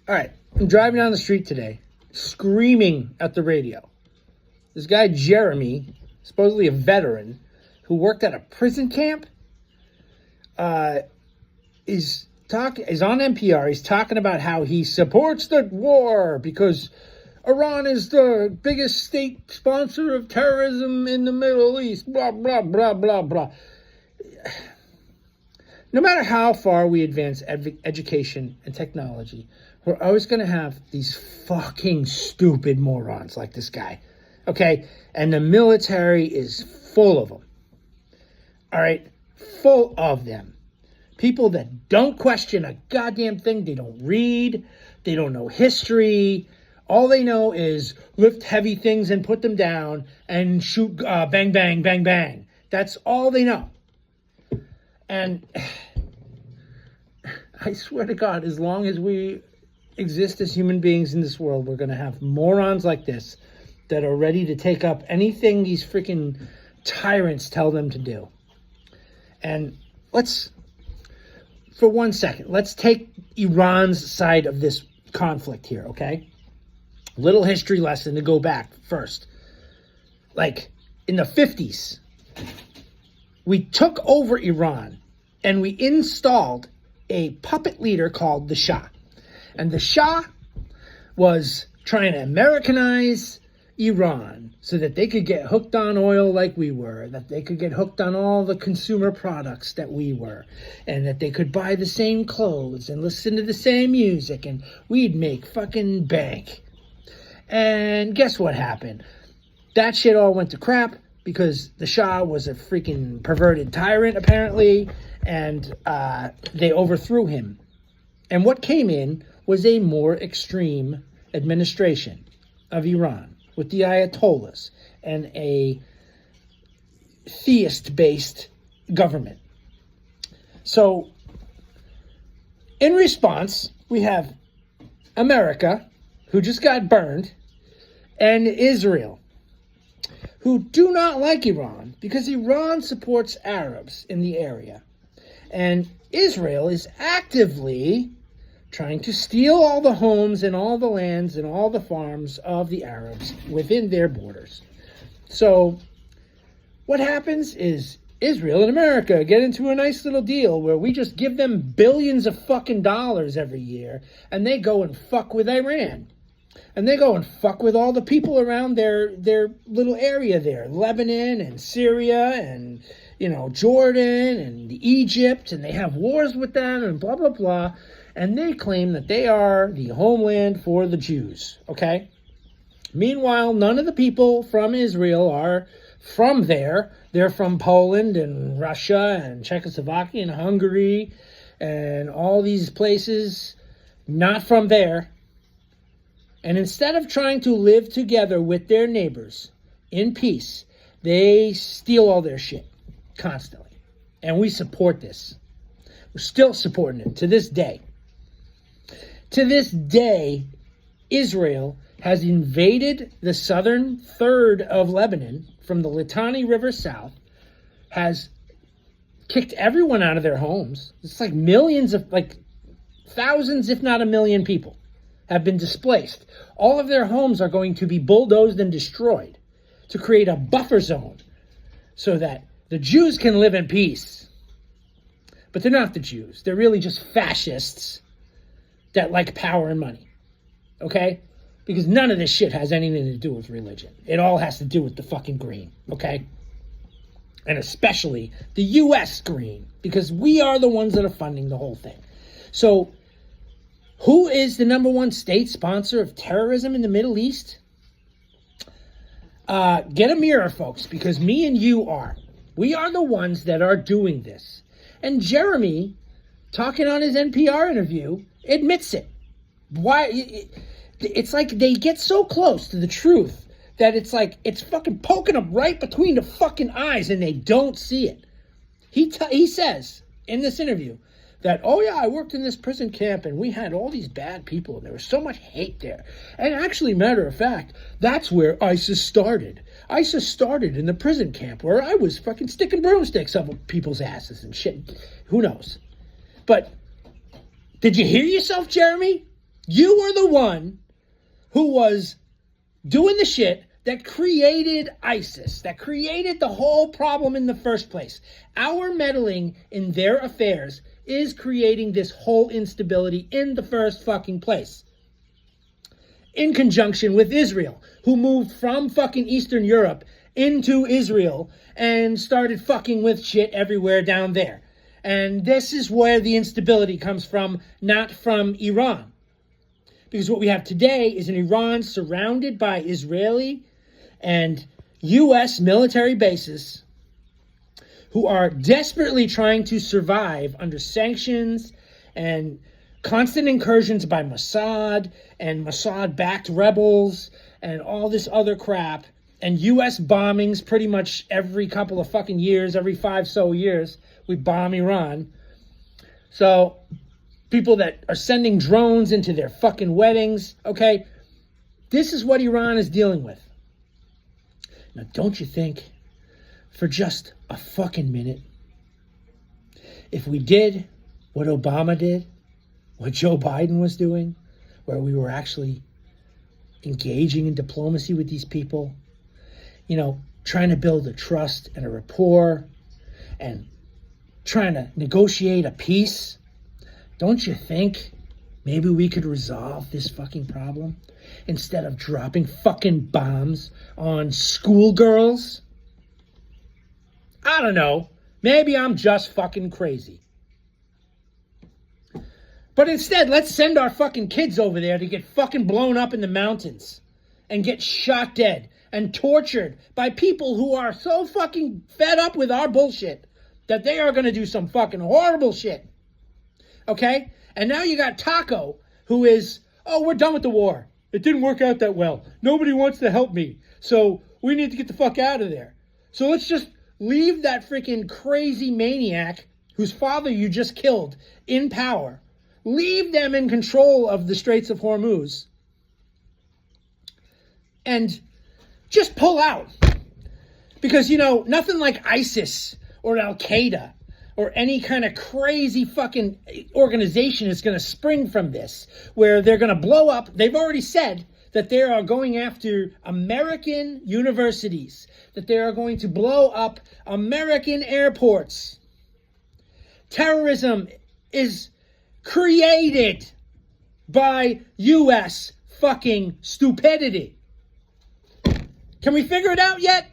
All right, I'm driving down the street today, screaming at the radio. This guy, Jeremy, supposedly a veteran, who worked at a prison camp, is on NPR. He's talking about how he supports the war because Iran is the biggest state sponsor of terrorism in the Middle East, blah, blah, blah, blah, blah. No matter how far we advance education and technology, we're always going to have these fucking stupid morons like this guy, okay? And the military is full of them, all right? Full of them. People that don't question a goddamn thing. They don't read. They don't know history. All they know is lift heavy things and put them down and shoot bang, bang, bang, bang. That's all they know. And I swear to God, as long as we exist as human beings in this world, we're going to have morons like this that are ready to take up anything these freaking tyrants tell them to do. And for 1 second, let's take Iran's side of this conflict here, okay? Little history lesson to go back first. Like, in the 50s, we took over Iran and we installed a puppet leader called the Shah. And the Shah was trying to Americanize Iran so that they could get hooked on oil like we were, that they could get hooked on all the consumer products that we were, and that they could buy the same clothes and listen to the same music, and we'd make fucking bank. And guess what happened? That shit all went to crap because the Shah was a freaking perverted tyrant, apparently, and they overthrew him. And what came in was a more extreme administration of Iran with the Ayatollahs and a theist-based government. So, in response, we have America, who just got burned, and Israel, who do not like Iran because Iran supports Arabs in the area. And Israel is actively trying to steal all the homes and all the lands and all the farms of the Arabs within their borders. So what happens is Israel and America get into a nice little deal where we just give them billions of fucking dollars every year, and they go and fuck with Iran. And they go and fuck with all the people around their little area there, Lebanon and Syria and, Jordan and Egypt, and they have wars with them and blah, blah, blah. And they claim that they are the homeland for the Jews, okay? Meanwhile, none of the people from Israel are from there. They're from Poland and Russia and Czechoslovakia and Hungary and all these places, not from there. And instead of trying to live together with their neighbors in peace, they steal all their shit constantly. And we support this. We're still supporting it to this day. To this day, Israel has invaded the southern third of Lebanon from the Litani River south, has kicked everyone out of their homes. It's like thousands, if not 1 million people have been displaced. All of their homes are going to be bulldozed and destroyed to create a buffer zone so that the Jews can live in peace. But they're not the Jews. They're really just fascists that like power and money, okay? Because none of this shit has anything to do with religion. It all has to do with the fucking green, okay? And especially the U.S. green, because we are the ones that are funding the whole thing. So, who is the number one state sponsor of terrorism in the Middle East? Get a mirror, folks, because me and you are. We are the ones that are doing this. And Jeremy, talking on his NPR interview, admits it. Why? It's like they get so close to the truth that it's like it's fucking poking them right between the fucking eyes and they don't see it. He says in this interview that, oh yeah, I worked in this prison camp and we had all these bad people and there was so much hate there. And actually, matter of fact, that's where ISIS started. ISIS started in the prison camp where I was fucking sticking broomsticks up people's asses and shit. Who knows? But did you hear yourself, Jeremy? You were the one who was doing the shit that created ISIS, that created the whole problem in the first place. Our meddling in their affairs is creating this whole instability in the first fucking place. In conjunction with Israel, who moved from fucking Eastern Europe into Israel and started fucking with shit everywhere down there. And this is where the instability comes from, not from Iran. Because what we have today is an Iran surrounded by Israeli and U.S. military bases who are desperately trying to survive under sanctions and constant incursions by Mossad and Mossad-backed rebels and all this other crap, and U.S. bombings pretty much every couple of fucking years, every 5 years, we bomb Iran. So people that are sending drones into their fucking weddings, okay? This is what Iran is dealing with. Now, don't you think, for just a fucking minute, if we did what Obama did, what Joe Biden was doing, where we were actually engaging in diplomacy with these people, you know, trying to build a trust and a rapport and trying to negotiate a peace, don't you think maybe we could resolve this fucking problem instead of dropping fucking bombs on schoolgirls? I don't know. Maybe I'm just fucking crazy. But instead, let's send our fucking kids over there to get fucking blown up in the mountains and get shot dead and tortured by people who are so fucking fed up with our bullshit that they are going to do some fucking horrible shit. Okay? And now you got Taco, who is, oh, we're done with the war. It didn't work out that well. Nobody wants to help me. So we need to get the fuck out of there. So let's just leave that freaking crazy maniac whose father you just killed in power. Leave them in control of the Straits of Hormuz. And just pull out. Because, you know, nothing like ISIS or Al-Qaeda or any kind of crazy fucking organization is going to spring from this, where they're going to blow up. They've already said that they are going after American universities, that they are going to blow up American airports. Terrorism is created by U.S. fucking stupidity. Can we figure it out yet?